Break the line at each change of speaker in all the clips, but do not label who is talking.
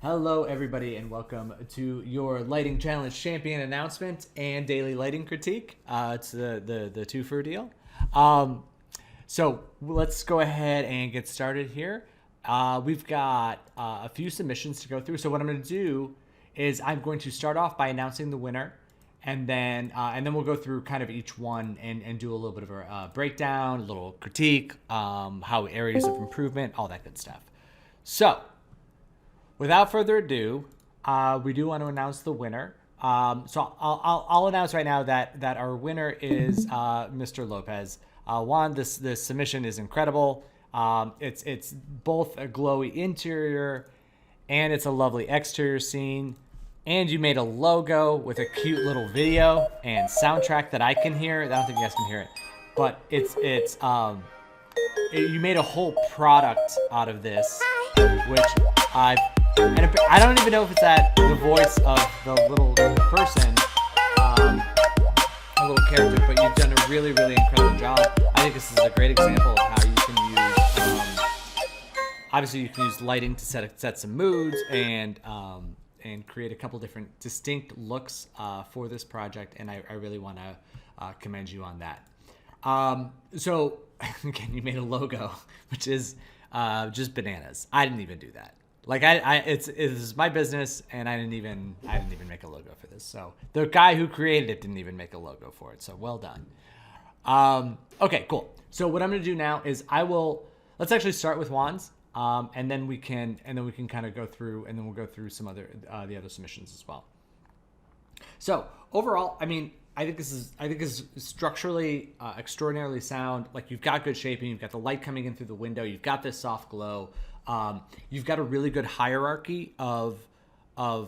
Hello, everybody, and welcome to your Lighting Challenge Champion announcement and daily lighting critique. It's the two-for deal. So let's go ahead and get started here. We've got a few submissions to go through. So what I'm going to do is I'm going to start off by announcing the winner, and then we'll go through kind of each one and do a little bit of a breakdown, a little critique, how areas of improvement, all that good stuff. So without further ado, we do want to announce the winner. So I'll announce right now that our winner is Mr. Lopez. Juan, this submission is incredible. It's both a glowy interior and it's a lovely exterior scene. And you made a logo with a cute little video and soundtrack that I can hear. I don't think you guys can hear it, but you made a whole product out of this, which I don't even know if it's the voice of the little person, a little character, but you've done a really, really incredible job. I think this is a great example of how you can use, obviously you can use lighting to set some moods and create a couple different distinct looks for this project, and I really want to commend you on that. So again, you made a logo, which is just bananas. I didn't even do that. Like it's my business, and I didn't even make a logo for this. So the guy who created it didn't even make a logo for it. So well done. Okay, cool. So what I'm gonna do now is let's actually start with Juan's, and then we can kind of go through, and then we'll go through some other the other submissions as well. So overall, I mean, I think this is structurally extraordinarily sound. Like, you've got good shaping, you've got the light coming in through the window, you've got this soft glow. You've got a really good hierarchy of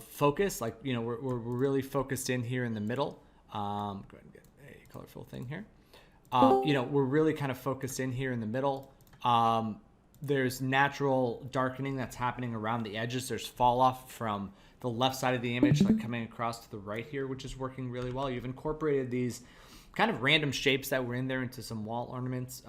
focus. Like, you know, we're really focused in here in the middle. Go ahead and get a colorful thing here. You know, we're really kind of focused in here in the middle. There's natural darkening that's happening around the edges. There's fall off from the left side of the image, like coming across to the right here, which is working really well. You've incorporated these kind of random shapes that were in there into some wall ornaments.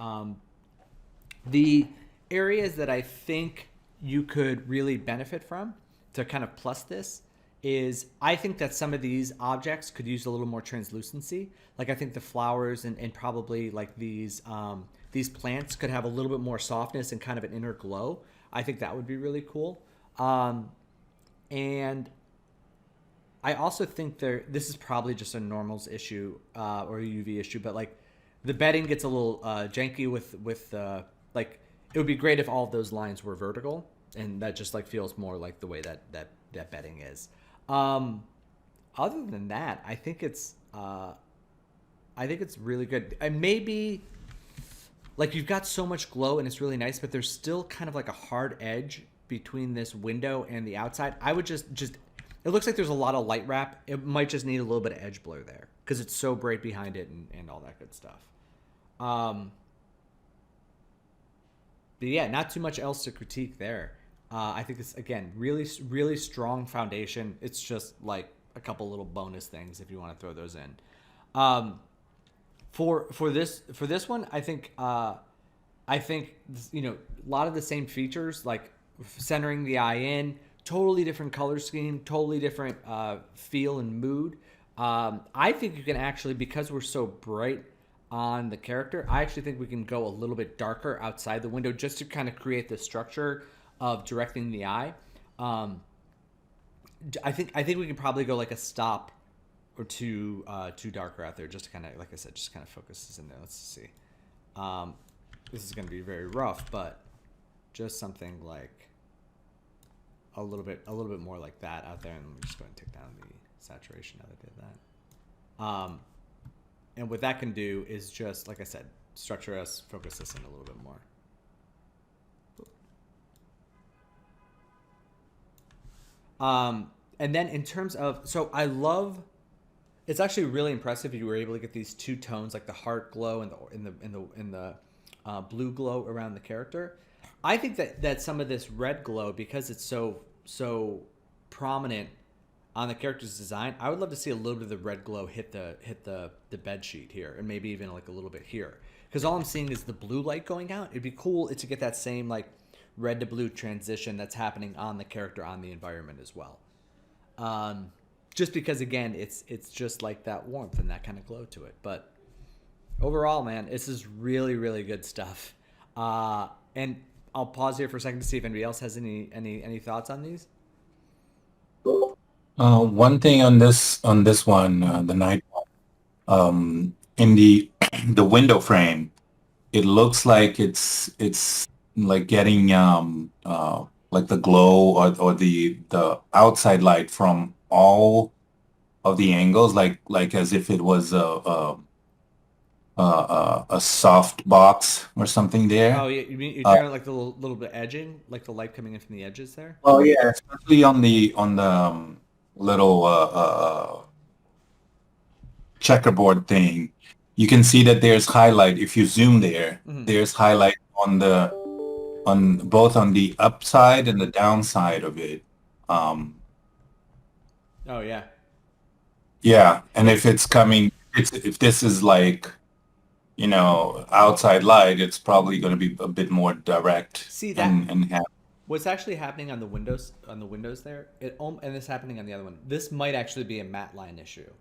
The areas that I think you could really benefit from to kind of plus this is, I think that some of these objects could use a little more translucency. Like, I think the flowers and probably like these plants could have a little bit more softness and kind of an inner glow. I think that would be really cool. And I also think this is probably just a normals issue or a UV issue, but like the bedding gets a little janky with like, it would be great if all of those lines were vertical, and that just like feels more like the way that bedding is. Other than that, I think it's really good. And maybe like, you've got so much glow and it's really nice, but there's still kind of like a hard edge between this window and the outside. I would just it looks like there's a lot of light wrap. It might just need a little bit of edge blur there because it's so bright behind it and all that good stuff. But yeah, not too much else to critique there. I think it's, again, really, really strong foundation. It's just like a couple little bonus things if you want to throw those in. For this one, I think you know, a lot of the same features, like centering the eye in, totally different color scheme, totally different feel and mood. I think you can actually, because we're so bright on the character, I actually think we can go a little bit darker outside the window just to kind of create the structure of directing the eye. I think we can probably go like a stop or two darker out there, just to kind of, like I said, just kind of focus this in there. Let's see. This is going to be very rough, but just something like a little bit more like that out there. And let me just go ahead and take down the saturation now that I did that. And what that can do is just, like I said, structure us, focus this in a little bit more. And then in terms of, so I love, it's actually really impressive you were able to get these two tones, like the heart glow and the blue glow around the character. I think that some of this red glow, because it's so prominent on the character's design, I would love to see a little bit of the red glow hit the bed sheet here, and maybe even like a little bit here, because all I'm seeing is the blue light going out. It'd be cool to get that same like red to blue transition that's happening on the character, on the environment as well. Just because, again, it's just like that warmth and that kind of glow to it. But overall, man, this is really, really good stuff. And I'll pause here for a second to see if anybody else has any thoughts on these.
One thing on this one, the night one, in the the window frame, it looks like it's like getting like the glow or the outside light from all of the angles, like as if it was a soft box or something
Oh,
there.
yeah, you mean you're
Uh,
talking about like the little bit edging, like the light coming in from the edges there?
oh yeah, especially on the little checkerboard thing, you can see that there's highlight. If you zoom there,
Hmm.
there's highlight on both on the upside and the downside of it. Um,
Oh, yeah.
yeah, and
Yeah.
if it's coming, if this is like, outside light, it's probably going to be a bit more direct
See that
and have.
what's actually happening on the windows there, and this happening on the other one. This might actually be a matte line issue.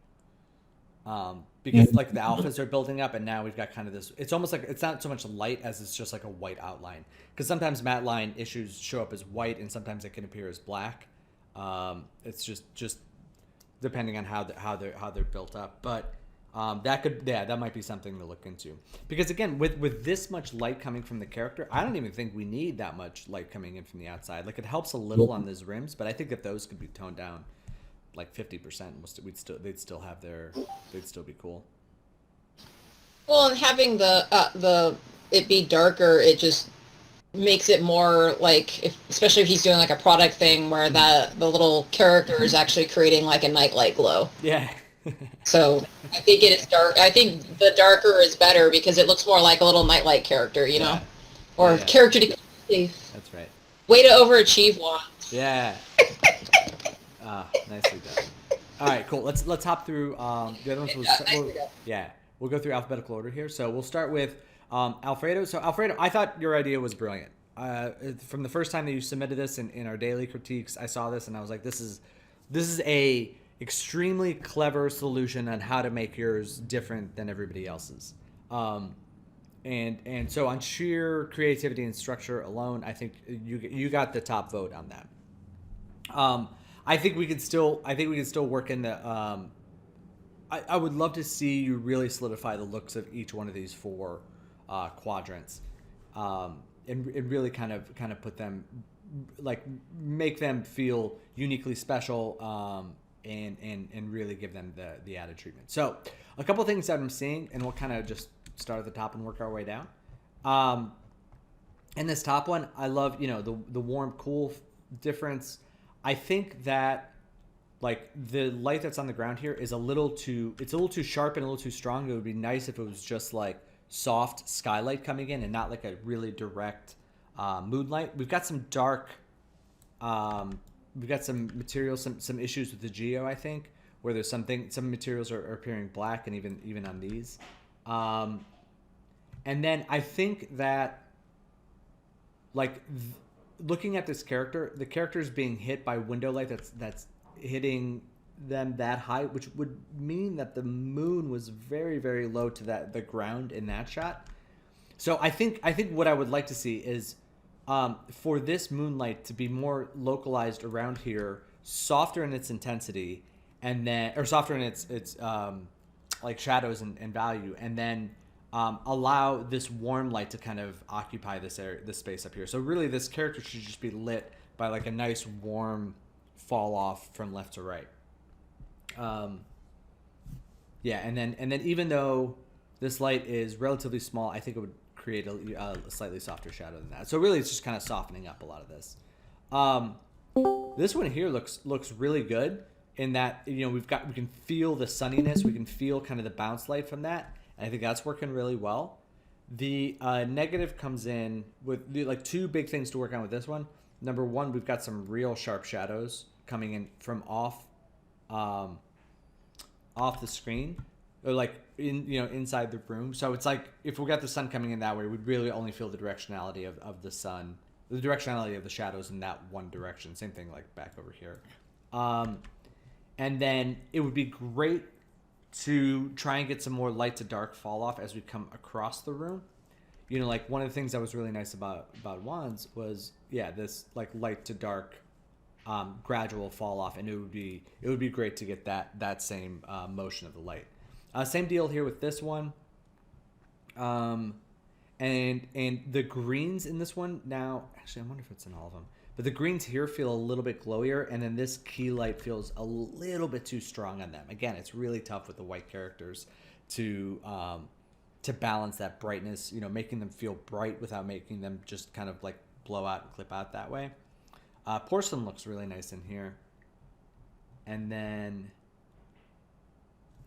Because like the alphas are building up, and now we've got kind of this. It's almost like it's not so much light as it's just like a white outline. Because sometimes matte line issues show up as white, and sometimes it can appear as black. It's just depending on how they're built up. But that might be something to look into. Because again, with this much light coming from the character, I don't even think we need that much light coming in from the outside. Like it helps a little on those rims, but I think if those could be toned down like 50%, they'd still be cool.
Well, and having the it be darker, it just makes it more like, especially if he's doing like a product thing where
Mm-hmm.
the little character is actually creating like a nightlight glow.
Yeah.
So I think it is dark. I think the darker is better because it looks more like a little nightlight character,
Yeah. Yeah.
or
Yeah.
character to keep safe.
That's right.
Way to overachieve, Juan.
Yeah. Nicely done. All right, cool. Let's hop through the other ones.
Nicely done.
Yeah, we'll go through alphabetical order here. So we'll start with Alfredo. So Alfredo, I thought your idea was brilliant. From the first time that you submitted this in our daily critiques, I saw this and I was like, this is a extremely clever solution on how to make yours different than everybody else's. And so on sheer creativity and structure alone, I think you got the top vote on that. I think we could still work in the. I would love to see you really solidify the looks of each one of these four quadrants, and really kind of put them, like make them feel uniquely special, and really give them the added treatment. So a couple things that I'm seeing, and we'll kind of just start at the top and work our way down. In this top one, I love the warm cool difference. I think that like the light that's on the ground here is a little too sharp and a little too strong. It would be nice if it was just like soft skylight coming in and not like a really direct moonlight. We've got some dark we've got some materials, some issues with the geo, I think, where there's some materials are appearing black, and even on these. And then I think that like looking at this character, the character is being hit by window light that's hitting them that high, which would mean that the moon was very, very low to the ground in that shot. So I think what I would like to see is for this moonlight to be more localized around here, softer in its intensity, and then or softer in its like shadows and value, and then allow this warm light to kind of occupy this space up here. So really, this character should just be lit by like a nice warm fall off from left to right. Yeah, and then even though this light is relatively small, I think it would create a slightly softer shadow than that. So really, it's just kind of softening up a lot of this. This one here looks really good in that we can feel the sunniness, we can feel kind of the bounce light from that, and I think that's working really well. The negative comes in with like two big things to work on with this one. Number one, we've got some real sharp shadows coming in from off the screen, or like inside the room. So it's like if we got the sun coming in that way, we'd really only feel the directionality of the sun the directionality of the shadows in that one direction. Same thing like back over here. And then it would be great to try and get some more light to dark fall off as we come across the room. You know, like one of the things that was really nice about wands was, yeah, this like light to dark gradual fall off, and it would be great to get that same motion of the light. Same deal here with this one. And the greens in this one now, actually I wonder if it's in all of them, but the greens here feel a little bit glowier, and then this key light feels a little bit too strong on them. Again, it's really tough with the white characters to balance that brightness, you know, making them feel bright without making them just kind of like blow out and clip out that way. Porcelain looks really nice in here. And then,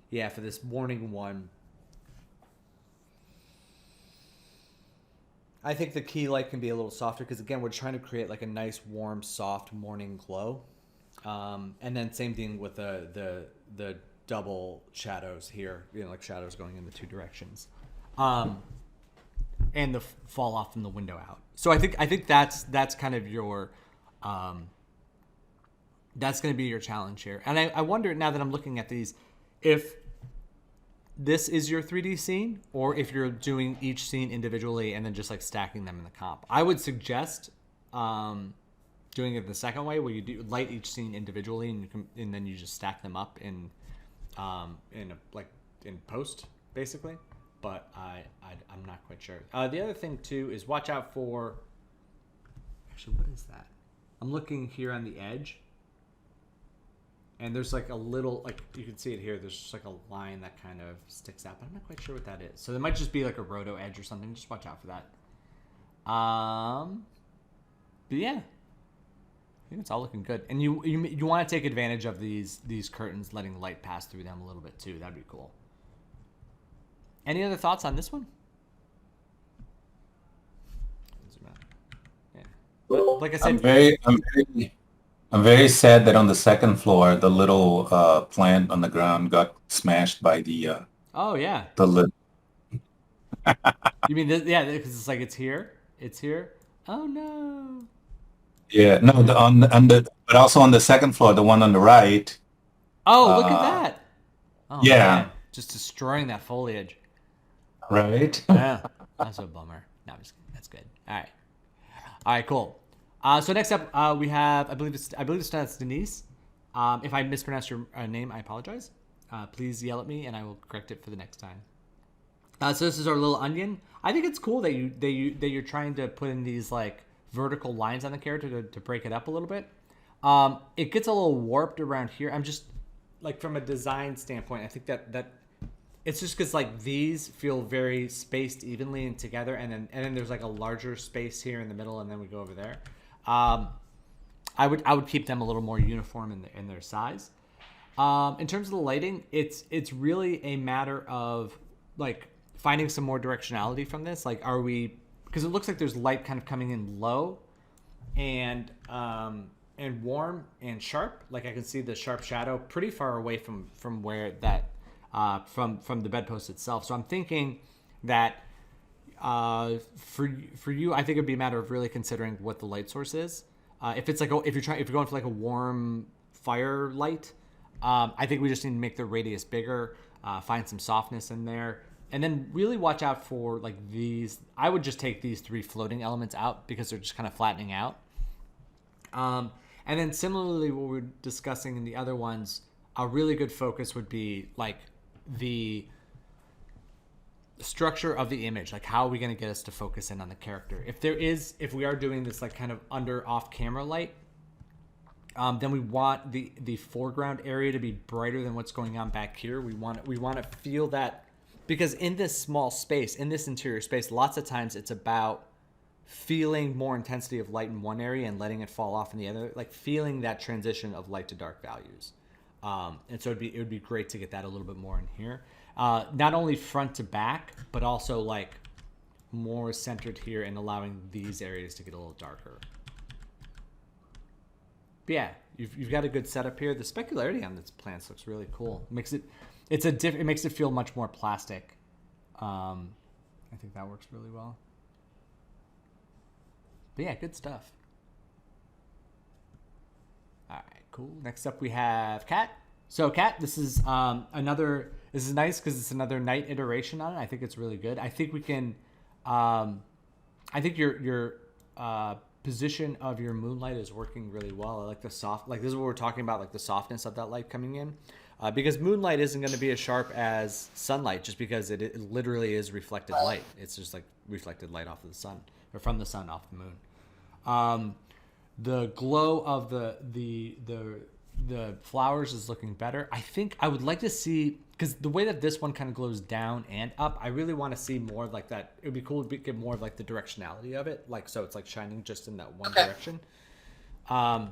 yeah, for this morning one, I think the key light can be a little softer because, again, we're trying to create like a nice, warm, soft morning glow. And then same thing with the double shadows here, you know, like shadows going in the two directions. And the fall off from the window out. So I think that's kind of your that's going to be your challenge here. And I wonder, now that I'm looking at these, if this is your 3D scene or if you're doing each scene individually and then just like stacking them in the comp. I would suggest doing it the second way, where you do light each scene individually and then you just stack them up in post, basically. But I'm not quite sure. The other thing too is watch out for. Actually, what is that? I'm looking here on the edge, and there's like a little, like you can see it here. There's just like a line that kind of sticks out, but I'm not quite sure what that is. So there might just be like a roto edge or something. Just watch out for that. But yeah, I think it's all looking good. And you want to take advantage of these curtains, letting light pass through them a little bit too. That'd be cool. Any other thoughts on this one? Yeah. Like I said,
I'm very sad that on the second floor, the little plant on the ground got smashed by the
oh yeah.
the lid.
You mean this? Yeah, because it's like it's here. Oh no.
Yeah, no, but also on the second floor, the one on the right.
Oh, look at that. Oh,
yeah.
Man. Just destroying that foliage.
Right.
Yeah, that's a bummer. No, I'm just kidding. That's good. All right, cool. So next up, we have I believe that's Denise. If I mispronounce your name, I apologize. Please yell at me, and I will correct it for the next time. So this is our little onion. I think it's cool that you're trying to put in these like vertical lines on the character to break it up a little bit. It gets a little warped around here. I'm just like from a design standpoint, I think that it's just because like these feel very spaced evenly and together, and then there's like a larger space here in the middle, and then we go over there. I would keep them a little more uniform in their size. In terms of the lighting, it's really a matter of like finding some more directionality from this. Like, are we, because it looks like there's light kind of coming in low and warm and sharp. Like I can see the sharp shadow pretty far away from where that from the bedpost itself. So I'm thinking that for you, I think it'd be a matter of really considering what the light source is. If it's like if you're going for like a warm fire light, I think we just need to make the radius bigger, find some softness in there, and then really watch out for like these. I would just take these three floating elements out because they're just kind of flattening out. And then similarly, what we're discussing in the other ones, a really good focus would be like the structure of the image. Like, how are we going to get us to focus in on the character? If we are doing this like kind of off camera light, then we want the foreground area to be brighter than what's going on back here. We want to feel that, because in this small space, in this interior space, lots of times it's about feeling more intensity of light in one area and letting it fall off in the other, like feeling that transition of light to dark values. And so it would be great to get that a little bit more in here. Not only front to back, but also like more centered here and allowing these areas to get a little darker. But yeah, you've got a good setup here. The specularity on this plants looks really cool. It makes it feel much more plastic. I think that works really well. But yeah, good stuff. All right, cool. Next up we have Kat. So Kat, this is this is nice because it's another night iteration on it. I think it's really good. I think we can, I think your position of your moonlight is working really well. I like the soft, like this is what we're talking about, like the softness of that light coming in. Because moonlight isn't going to be as sharp as sunlight just because it literally is reflected light. It's just like reflected light off of the sun or from the sun off the moon. The glow of the flowers is looking better. I think I would like to see, because the way that this one kind of glows down and up, I really want to see more like that. It would be cool to get more of like the directionality of it. Like, so it's like shining just in that one direction. And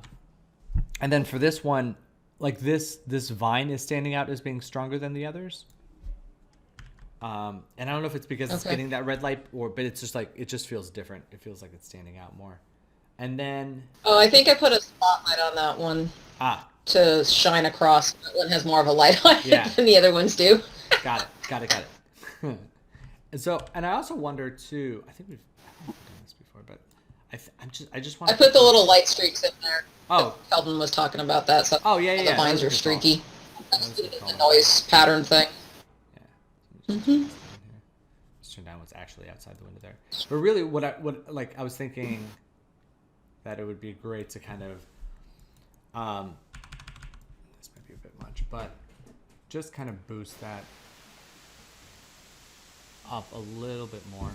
then for this one, like this vine is standing out as being stronger than the others. And I don't know if it's because it's getting that red light but it's just like, it just feels different. It feels like it's standing out more. And then...
Oh, I think I put a spotlight on that one to shine across. That one has more of a light on it than the other ones do.
Got it. And so, and I also wonder too, I think we've done this before, but I just want
I put the little light streaks in there.
Oh.
Kelvin was talking about that. So the vines are streaky. That's the noise pattern thing.
Yeah. Let's turn down what's actually outside the window there. But really, I was thinking that it would be great to kind of, this might be a bit much, but just kind of boost that up a little bit more.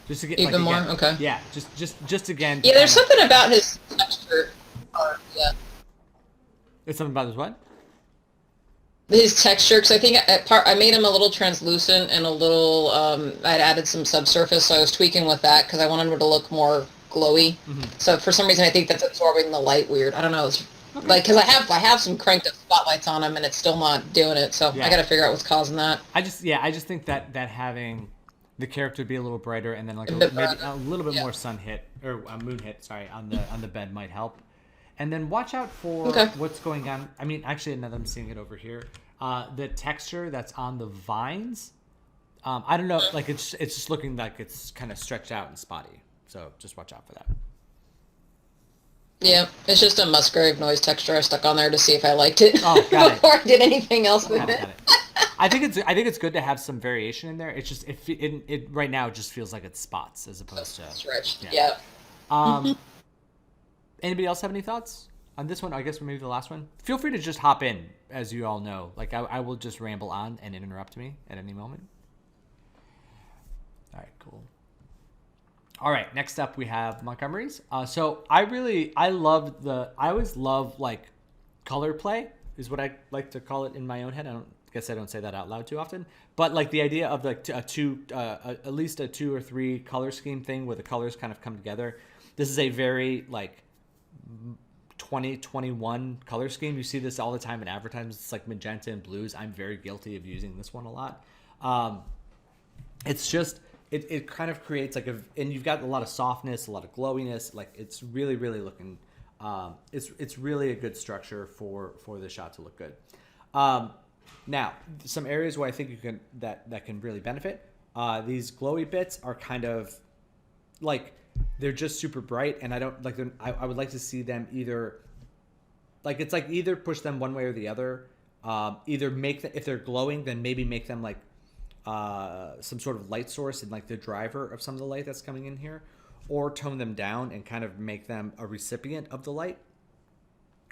Just to get
even more,
again,
okay.
Yeah, just again.
Yeah, there's something about his texture.
It's something about his what?
His texture, because I think I made him a little translucent and a little. I'd added some subsurface, so I was tweaking with that because I wanted him to look more glowy. Mm-hmm. So for some reason, I think that's absorbing the light weird. I don't know. It's like because I have some cranked up spotlights on him and it's still not doing it. So I got to figure out what's causing that.
I just think that having the character be a little brighter and then like maybe a little bit more sun hit or moon hit, on the bed might help. And then watch out for what's going on. I mean, actually, now that I'm seeing it over here, the texture that's on the vines. I don't know, like it's just looking like it's kind of stretched out and spotty. So just watch out for that.
Yeah, it's just a Musgrave noise texture I stuck on there to see if I liked it
before
I did anything else with it.
I think it's good to have some variation in there. It's just it right now it just feels like it's spots as opposed to
stretched. Yeah.
Anybody else have any thoughts on this one? I guess maybe the last one. Feel free to just hop in, as you all know. Like I will just ramble on and interrupt me at any moment. All right, cool. All right, next up we have Montgomery's. So I always love like color play is what I like to call it in my own head. I don't say that out loud too often, but like the idea of like at least a 2 or 3 color scheme thing where the colors kind of come together. This is a very like 2021 color scheme. You see this all the time in advertisements. It's like magenta and blues. I'm very guilty of using this one a lot. It's just it kind of creates like and you've got a lot of softness, a lot of glowiness. Like it's really looking. It's really a good structure for the shot to look good. Now, some areas where I think you can that can really benefit. These glowy bits are kind of like they're just super bright, and I don't like them. I would like to see them either like it's like either push them one way or the other. Either make them, if they're glowing, then maybe make them like some sort of light source and like the driver of some of the light that's coming in here, or tone them down and kind of make them a recipient of the light.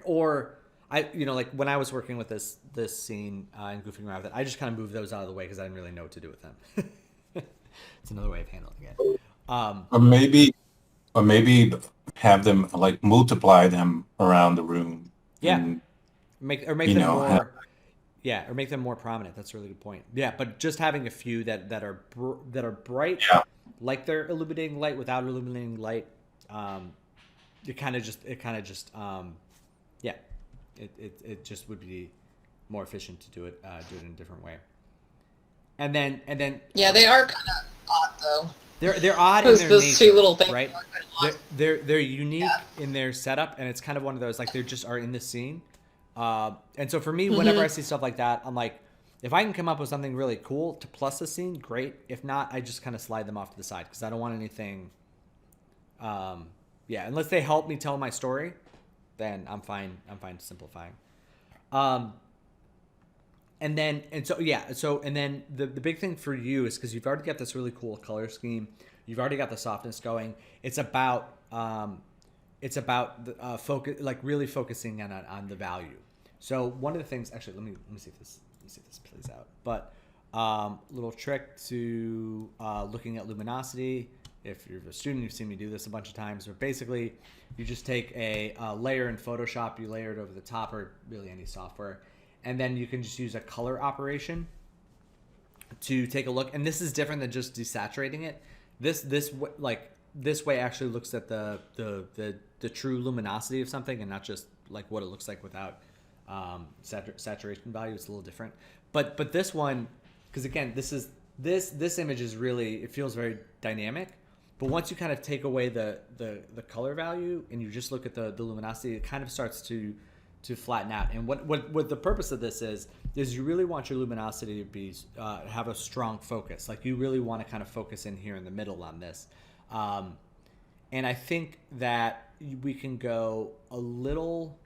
Or like when I was working with this scene and goofing around with it, I just kind of moved those out of the way because I didn't really know what to do with them. It's another way of handling it.
Or maybe have them like multiply them around the room.
Yeah,
and,
make them more. Or make them more prominent. That's a really good point. Yeah, but just having a few that are bright, like they're illuminating light without illuminating light. It just would be more efficient to do it in a different way. And then
they are kind of odd though.
They're odd in their
those
nature,
2 little things,
right? They're unique in their setup, and it's kind of one of those like they just are in the scene. And so for me, whenever I see stuff like that, I'm like, if I can come up with something really cool to plus the scene, great. If not, I just kind of slide them off to the side because I don't want anything Yeah, unless they help me tell my story, then I'm fine. I'm fine simplifying. Um, and then the big thing for you is because you've already got this really cool color scheme, you've already got the softness going. It's about the focus, like really focusing on the value. So one of the things, actually, let me see if this plays out. But little trick to looking at luminosity. If you're a student, you've seen me do this a bunch of times. But basically, you just take a layer in Photoshop, you layer it over the top, or really any software, and then you can just use a color operation to take a look. And this is different than just desaturating it. This way actually looks at the true luminosity of something, and not just like what it looks like without saturation value. It's a little different. But this one, because again, this image is really, it feels very dynamic. But once you kind of take away the color value and you just look at the luminosity, it kind of starts to flatten out. And what the purpose of this is you really want your luminosity to be have a strong focus. Like you really want to kind of focus in here in the middle on this. And I think that we can go a little.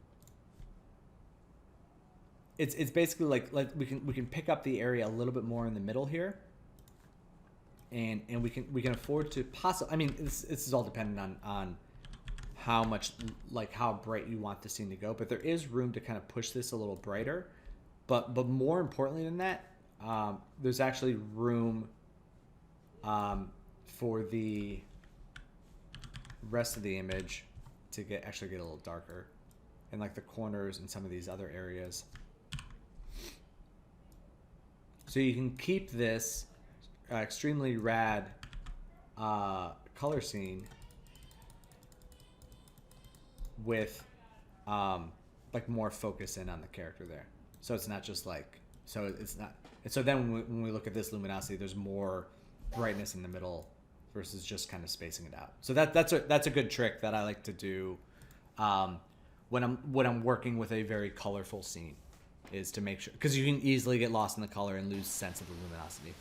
It's basically like we can pick up the area a little bit more in the middle here. And we can afford to possibly. I mean, this is all dependent on how much, like how bright you want the scene to go. But there is room to kind of push this a little brighter. But more importantly than that, there's actually room for the rest of the image to get a little darker, and like the corners and some of these other areas. So you can keep this extremely rad color scene with like more focus in on the character there. So it's not just like, so it's not, and so then when we look at this luminosity, there's more brightness in the middle versus just kind of spacing it out. So that's a good trick that I like to do when I'm working with a very colorful scene, is to make sure, because you can easily get lost in the color and lose sense of the luminosity.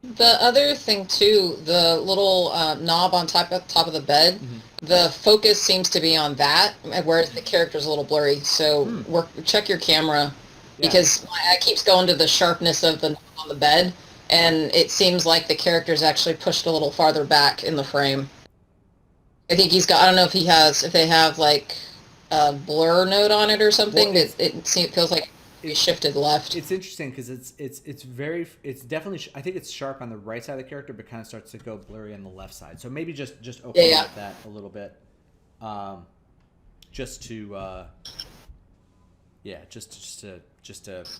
The other thing too, the little knob on top of the bed, the focus seems to be on that, whereas the character's a little blurry. So check your camera, because it keeps going to the sharpness of the knob on the bed, and it seems like the character's actually pushed a little farther back in the frame. I think he's got, I don't know if they have like a blur node on it or something. Well, it feels like it's shifted left.
It's interesting because it's definitely, I think it's sharp on the right side of the character, but kind of starts to go blurry on the left side. So maybe just open up that a little bit, just to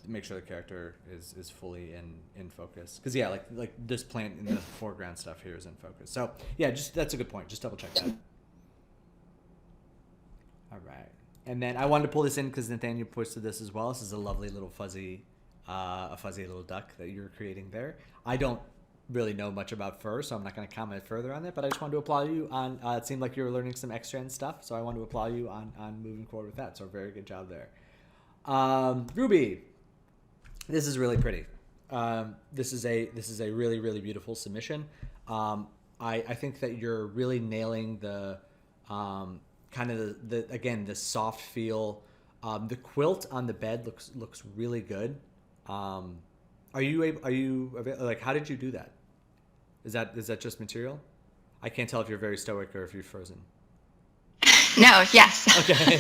make sure the character is fully in focus. Because like this plant in the foreground stuff here is in focus. So yeah, that's a good point. Just double check that. All right. And then I wanted to pull this in because Nathaniel posted this as well. This is a lovely little fuzzy little duck that you're creating there. I don't really know much about fur, so I'm not going to comment further on that. But I just wanted to applaud you on. It seemed like you were learning some extra stuff, so I want to applaud you on moving forward with that. So very good job there. Ruby, this is really pretty. This is a really, really beautiful submission. I think that you're really nailing the kind of the soft feel. The quilt on the bed looks really good. Are you like, how did you do that? Is that just material? I can't tell if you're very stoic or if you're frozen.
No, yes.
Okay.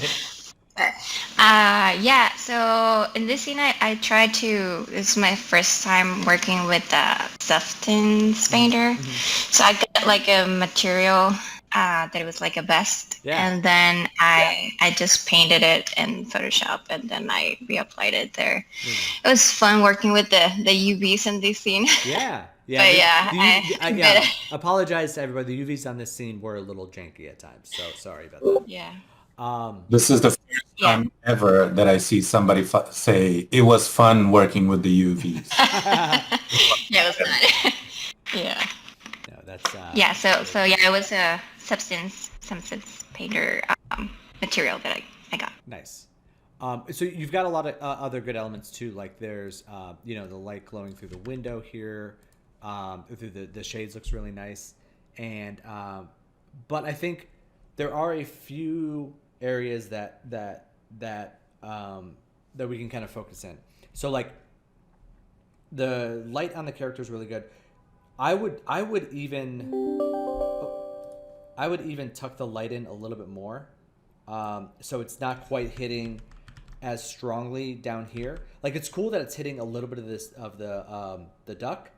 Yeah, so in this scene, I tried to, this is my first time working with a substance painter. So I got like a material that it was like a vest. Yeah. And then I just painted it in Photoshop, and then I reapplied it there. It was fun working with the UVs in this scene.
Yeah.
Yeah.
Apologize to everybody. The UVs on this scene were a little janky at times, so sorry about that.
Yeah.
This is the first time ever that I see somebody say it was fun working with the UVs.
Yeah, it was fun. Yeah.
No, that's
yeah. So yeah, it was a substance painter material that I got.
Nice. So you've got a lot of other good elements too. Like there's the light glowing through the window here. through the shades looks really nice. And but I think there are a few areas that we can kind of focus in. So like the light on the character is really good. I would even tuck the light in a little bit more, so it's not quite hitting as strongly down here. Like it's cool that it's hitting a little bit of the duck,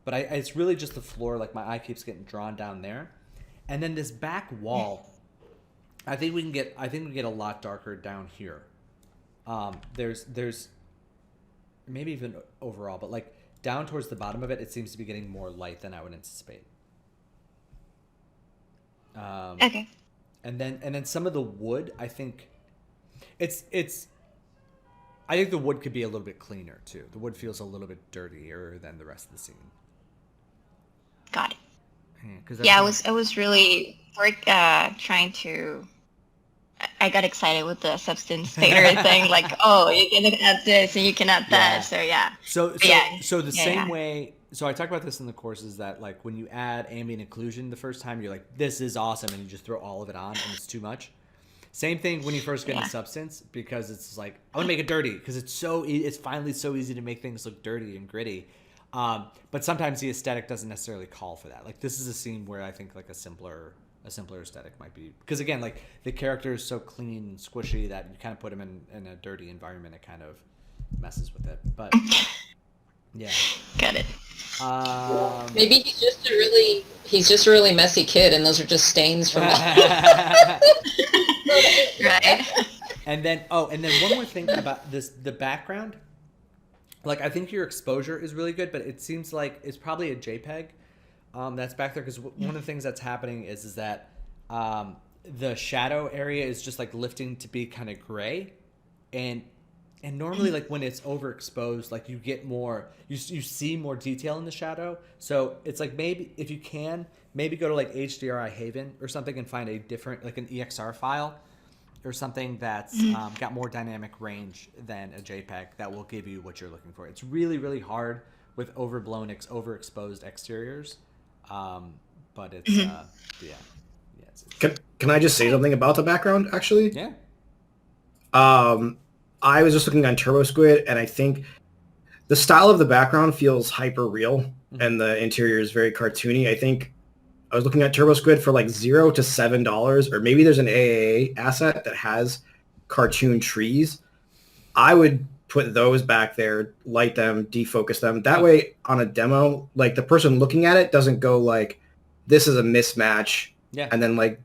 but it's really just the floor. Like my eye keeps getting drawn down there, and then this back wall. I think we can get a lot darker down here. There's maybe even overall, but like down towards the bottom of it, it seems to be getting more light than I would anticipate.
Okay.
And then some of the wood, I think I think the wood could be a little bit cleaner too. The wood feels a little bit dirtier than the rest of the scene.
Got it.
Yeah,
I was really trying to. I got excited with the substance fader thing, like, oh, you can add this and you can add that. So yeah.
So the same way. So I talk about this in the courses that like when you add ambient occlusion the first time, you're like, this is awesome, and you just throw all of it on, and it's too much. Same thing when you first get into substance, because it's like I want to make it dirty because it's finally so easy to make things look dirty and gritty. But sometimes the aesthetic doesn't necessarily call for that. Like this is a scene where I think like a simpler aesthetic might be, because again, like the character is so clean and squishy that you kind of put him in a dirty environment, it kind of messes with it. But yeah,
got it.
Maybe he's just a really messy kid, and those are just stains from.
Right.
And then one more thing about the background. Like I think your exposure is really good, but it seems like it's probably a JPEG that's back there, because one of the things that's happening is that the shadow area is just like lifting to be kind of gray, and normally like when it's overexposed, like you get more, you see more detail in the shadow. So it's like maybe if you can maybe go to like HDRI Haven or something and find a different, like an EXR file or something that's got more dynamic range than a JPEG that will give you what you're looking for. It's really, really hard with overexposed exteriors. But it's,
Can I just say something about the background, actually?
Yeah.
I was just looking on Turbo Squid, and I think the style of the background feels hyper real, and the interior is very cartoony. I think I was looking at Turbo Squid for like $0 to $7, or maybe there's an AAA asset that has cartoon trees. I would put those back there, light them, defocus them. That way, on a demo, like the person looking at it doesn't go like, this is a mismatch, and then like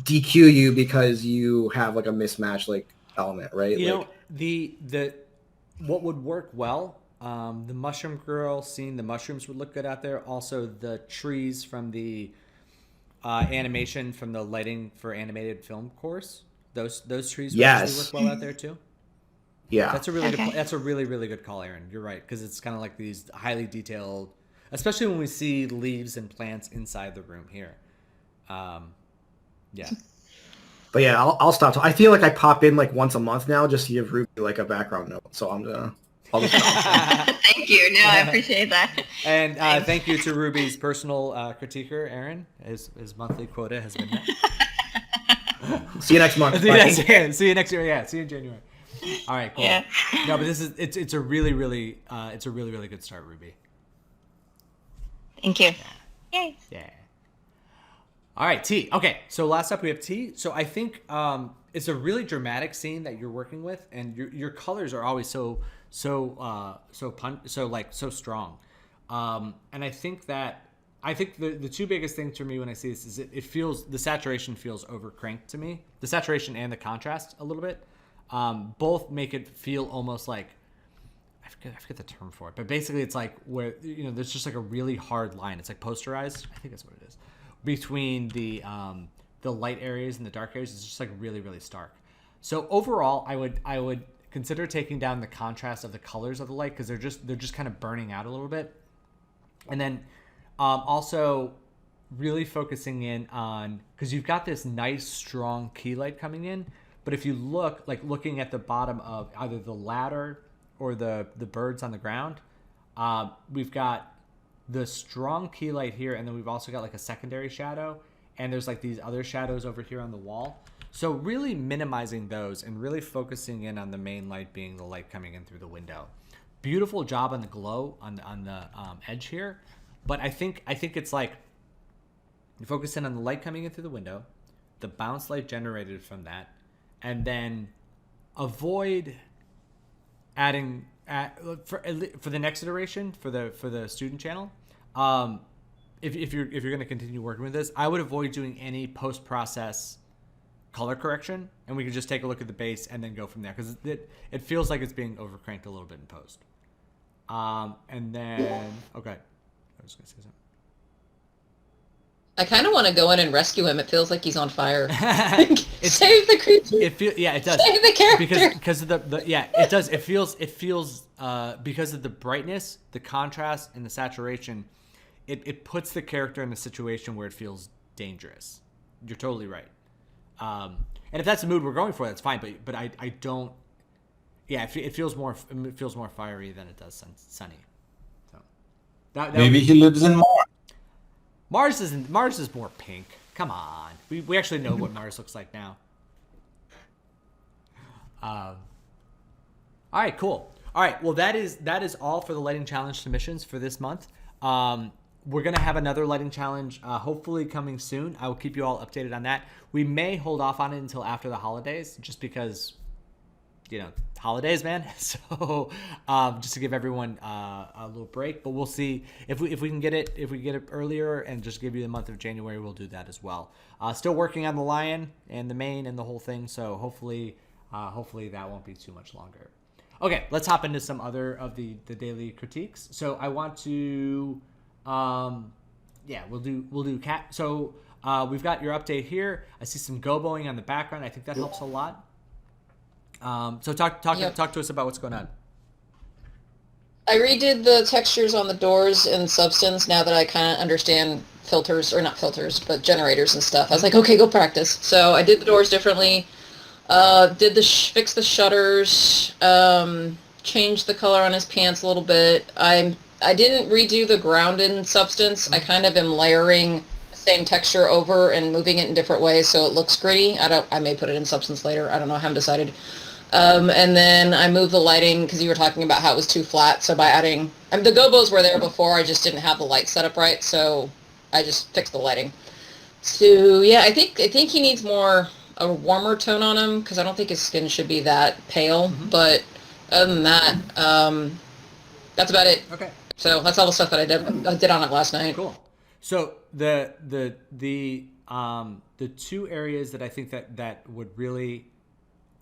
DQ you because you have like a mismatch like element, right?
You
like,
know, the what would work well, the mushroom girl seeing the mushrooms would look good out there. Also, the trees from the animation from the lighting for animated film course, those trees would actually work well out there too.
Yeah,
that's a really good, that's a really, really good call, Aaron. You're right, because it's kind of like these highly detailed, especially when we see leaves and plants inside the room here. Yeah.
But yeah, I'll stop. I feel like I pop in like once a month now just to give Ruby like a background note. So I'll just stop.
Thank you. No, I appreciate that.
And thank you to Ruby's personal critiquer, Aaron. His monthly quota has been met.
See you next month.
See you next year. Yeah, see you in January. All right, cool.
Yeah.
No, but it's a really, really really good start, Ruby.
Thank you. Yay.
Yeah. All right, T. Okay, so last up we have T. So I think it's a really dramatic scene that you're working with, and your colors are always so strong. And I think the two biggest things for me when I see this is it feels, the saturation feels overcranked to me. The saturation and the contrast a little bit. Both make it feel almost like, I forget the term for it, but basically it's like where, you know, there's just like a really hard line. It's like posterized. I think that's what it is. Between the light areas and the dark areas, it's just like really, really stark. So overall, I would consider taking down the contrast of the colors of the light, because they're just kind of burning out a little bit. And then also really focusing in on, because you've got this nice strong key light coming in, but if you looking at the bottom of either the ladder or the birds on the ground, we've got the strong key light here, and then we've also got like a secondary shadow, and there's like these other shadows over here on the wall. So really minimizing those and really focusing in on the main light being the light coming in through the window. Beautiful job on the glow on the edge here, but I think it's like you focus in on the light coming in through the window, the bounce light generated from that, and then avoid adding for the next iteration for the student channel. If you're going to continue working with this, I would avoid doing any post-process color correction, and we could just take a look at the base and then go from there, because it feels like it's being overcranked a little bit in post. And then okay, I was going to say something.
I kind of want to go in and rescue him. It feels like he's on fire. Save the creature.
It does.
Save the character.
Because of the it does. It feels because of the brightness, the contrast, and the saturation, it puts the character in a situation where it feels dangerous. You're totally right. And if that's the mood we're going for, that's fine. But I don't. Yeah, it feels more fiery than it does sunny. So that
Maybe he lives in Mars.
Mars is more pink. Come on, we actually know what Mars looks like now. All right, cool. All right, well that is all for the lighting challenge submissions for this month. We're gonna have another lighting challenge, hopefully coming soon. I will keep you all updated on that. We may hold off on it until after the holidays, just because, holidays, man. So just to give everyone a little break, but we'll see if we can get it. If we get it earlier and just give you the month of January, we'll do that as well. Still working on the lion and the mane and the whole thing. So hopefully that won't be too much longer. Okay, let's hop into some other of the daily critiques. So I want to, we'll do cat. So we've got your update here. I see some goboing on the background. I think that helps a lot. So talk to us about what's going on.
I redid the textures on the doors in Substance now that I kind of understand filters, or not filters, but generators and stuff. I was like, okay, go practice. So I did the doors differently. Fix the shutters, changed the color on his pants a little bit. I didn't redo the ground in Substance. I kind of am layering the same texture over and moving it in different ways so it looks gritty. I may put it in Substance later. I don't know. I haven't decided. And then I moved the lighting because you were talking about how it was too flat. So by adding, the gobos were there before. I just didn't have the light set up right. So I just fixed the lighting. So yeah, I think he needs a warmer tone on him because I don't think his skin should be that pale. Mm-hmm. But other than that, that's about it.
Okay.
So that's all the stuff that I did on it last night.
Cool. So the two areas that I think that would really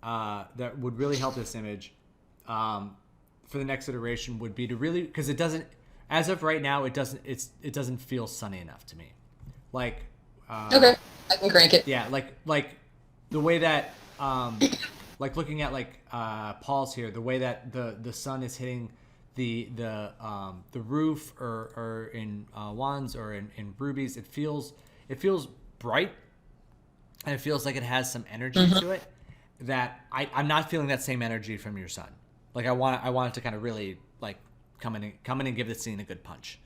help this image for the next iteration would be to really, because it doesn't, as of right now, it doesn't feel sunny enough to me. Like
okay, I can crank it.
Yeah, like the way that like looking at Paul's here, the way that the sun is hitting the roof or in Juan's or in Ruby's, it feels bright, and it feels like it has some energy to it that I'm not feeling that same energy from your son. Like I want it to kind of really like come in and give the scene a good punch.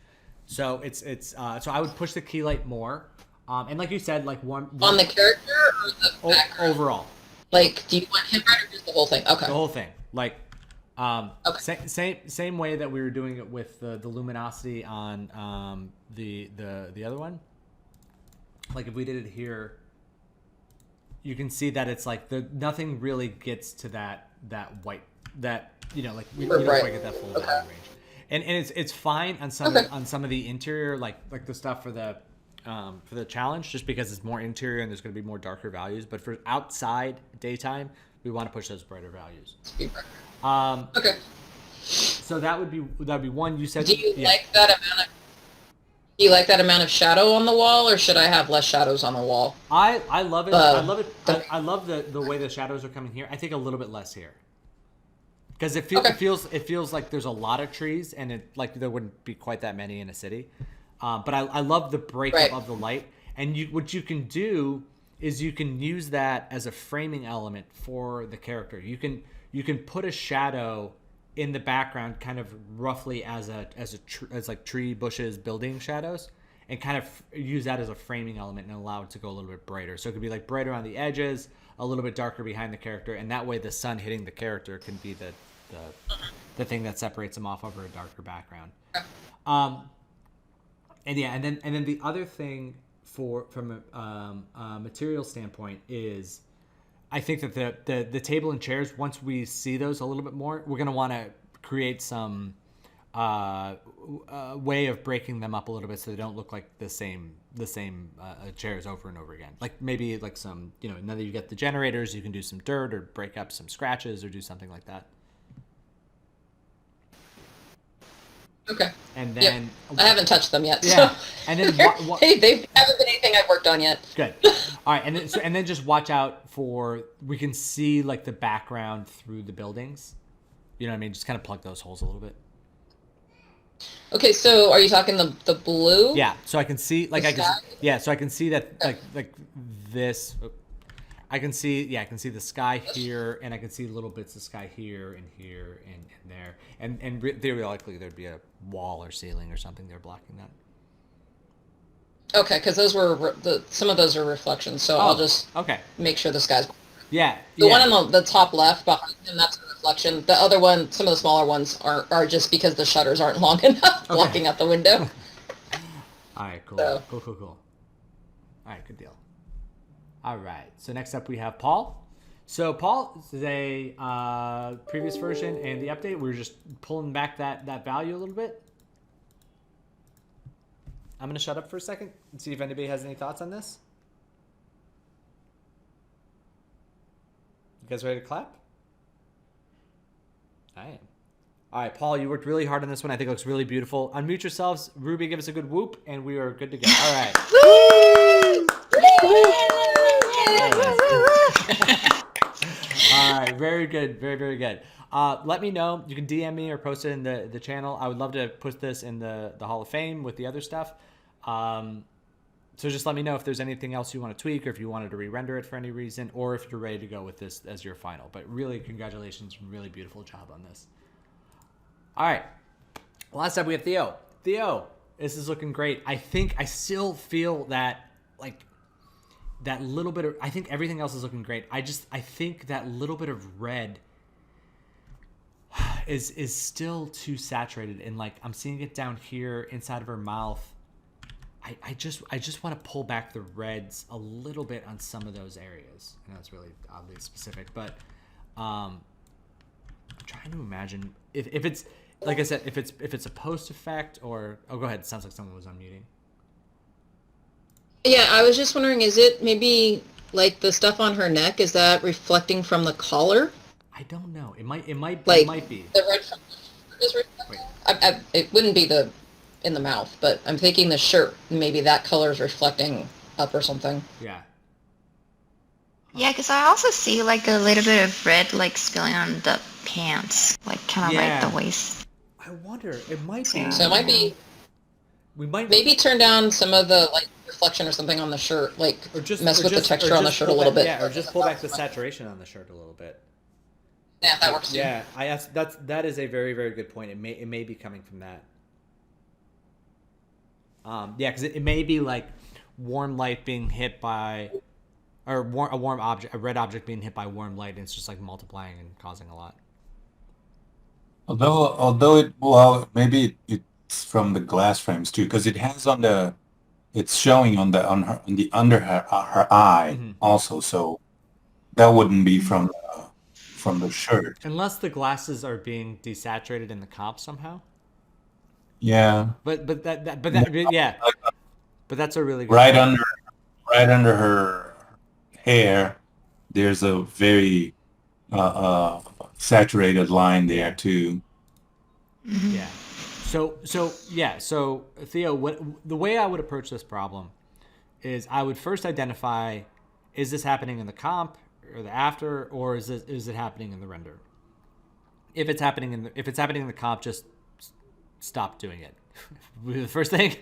So so I would push the key light more, and like you said, like one
on the character or the background?
Overall.
Like, do you want him right or just the whole thing? Okay.
The whole thing, like.
Okay.
Same way that we were doing it with the luminosity on the other one. Like if we did it here, you can see that it's like nothing really gets to that white that you don't quite get that full value range. And it's fine on some of the interior like the stuff for the challenge, just because it's more interior and there's going to be more darker values. But for outside daytime, we want to push those brighter values.
Okay.
So that would be one. You said.
Do you like that amount of shadow on the wall, or should I have less shadows on the wall?
I love it. I love it. I love the way the shadows are coming here. I think a little bit less here, because it feels like there's a lot of trees, and it like there wouldn't be quite that many in a city. But I love the breakup of the light, and what you can do is you can use that as a framing element for the character. You can put a shadow in the background, kind of roughly as like tree, bushes, building shadows, and kind of use that as a framing element and allow it to go a little bit brighter. So it could be like brighter on the edges, a little bit darker behind the character, and that way the sun hitting the character can be the thing that separates them off over a darker background. And then the other thing from a material standpoint is, I think that the table and chairs, once we see those a little bit more, we're going to want to create some way of breaking them up a little bit so they don't look like the same chairs over and over again. Like maybe like some, now that you get the generators, you can do some dirt or break up some scratches or do something like that.
Okay.
And then
I haven't touched them yet.
Yeah.
So.
And then
Hey, they haven't been anything I've worked on yet.
Good. All right, and then just watch out for, we can see like the background through the buildings. You know what I mean? Just kind of plug those holes a little bit.
Okay, so are you talking the blue?
Yeah. So I can see like
The sky?
so I can see that like this. I can see the sky here, and I can see little bits of sky here and here and there, and theoretically there'd be a wall or ceiling or something there blocking that.
Okay, because those were some of those are reflections, so I'll just make sure the sky's.
Yeah.
The one on the top left behind him, that's a reflection. The other one, some of the smaller ones are just because the shutters aren't long enough blocking out the window.
All right. Cool.
So.
Cool. All right. Good deal. All right. So next up we have Paul. So Paul, this is a previous version and the update. We're just pulling back that value a little bit. I'm going to shut up for a second and see if anybody has any thoughts on this. You guys ready to clap? I am. All right, Paul, you worked really hard on this one. I think it looks really beautiful. Unmute yourselves. Ruby, give us a good whoop, and we are good to go. All right. All right, very good, very, very good. Let me know. You can DM me or post it in the channel. I would love to put this in the Hall of Fame with the other stuff. So just let me know if there's anything else you want to tweak, or if you wanted to re-render it for any reason, or if you're ready to go with this as your final. But really, congratulations. Really beautiful job on this. All right. Last up, we have Theo. Theo, this is looking great. I still feel that, like, that little bit of, I think everything else is looking great. I think that little bit of red is still too saturated. And like, I'm seeing it down here inside of her mouth. I just want to pull back the reds a little bit on some of those areas. I know it's really oddly specific, but I'm trying to imagine if it's, like I said, if it's a post effect or, oh, go ahead. It sounds like someone was unmuting.
Yeah, I was just wondering, is it maybe like the stuff on her neck, is that reflecting from the collar?
I don't know. It might be.
The red from the shirt is reflecting? It wouldn't be in the mouth, but I'm thinking the shirt, maybe that color is reflecting up or something.
Yeah.
Yeah, because I also see like a little bit of red like spilling on the pants, like kind of like the waist.
I wonder. It might be.
So it might be.
We might
maybe turn down some of the like reflection or something on the shirt, like
or just
mess with the texture on the shirt a little bit.
Yeah, or just pull back the saturation on the shirt a little bit.
Yeah, that works too.
Yeah, that is a very, very good point. It may be coming from that. Yeah, because it may be like warm light being hit by, or a red object being hit by warm light, and it's just like multiplying and causing a lot.
Although maybe it's from the glass frames too, because it has it's showing on the under her eye also, so that wouldn't be from the shirt.
Unless the glasses are being desaturated in the comp somehow.
Yeah.
But that's a really good
right under her hair, there's a very saturated line there too.
Yeah. So Theo, the way I would approach this problem is I would first identify, is this happening in the comp or the after, or is it happening in the render? If it's happening in the comp, just stop doing it. The first thing.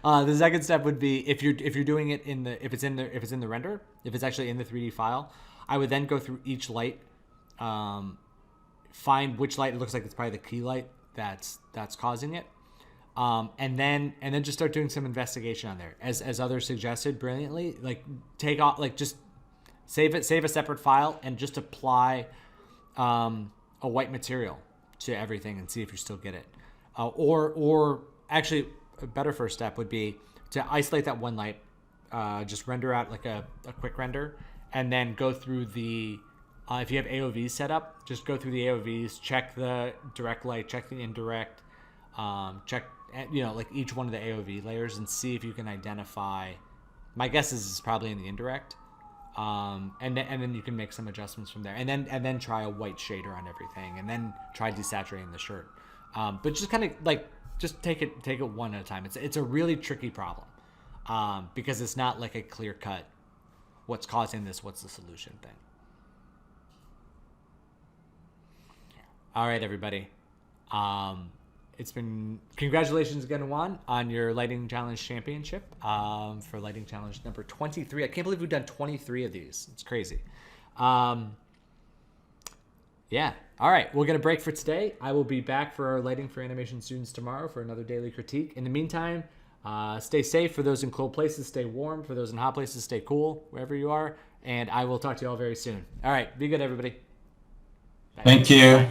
The second step would be if you're doing it if it's in the render, if it's actually in the 3D file, I would then go through each light find which light. It looks like it's probably the key light that's causing it. And then just start doing some investigation on there, as others suggested brilliantly. Like take off, like just save a separate file and just apply a white material to everything and see if you still get it. Or actually, a better first step would be to isolate that one light, just render out like a quick render, and then go through the if you have AOVs set up, just go through the AOVs, check the direct light, check the indirect, check like each one of the AOV layers, and see if you can identify. My guess is it's probably in the indirect, and then you can make some adjustments from there, and then try a white shader on everything, and then try desaturating the shirt. But just kind of like just take it one at a time. It's a really tricky problem because it's not like a clear cut what's causing this, what's the solution thing. All right, everybody. It's been congratulations again, Juan, on your Lighting Challenge Championship for Lighting Challenge number 23. I can't believe we've done 23 of these. It's crazy. Yeah. All right. We're going to break for today. I will be back for our Lighting for Animation students tomorrow for another daily critique. In the meantime, stay safe. For those in cold places, stay warm. For those in hot places, stay cool wherever you are. And I will talk to you all very soon. All right. Be good, everybody. Bye.
Thank you.
Bye.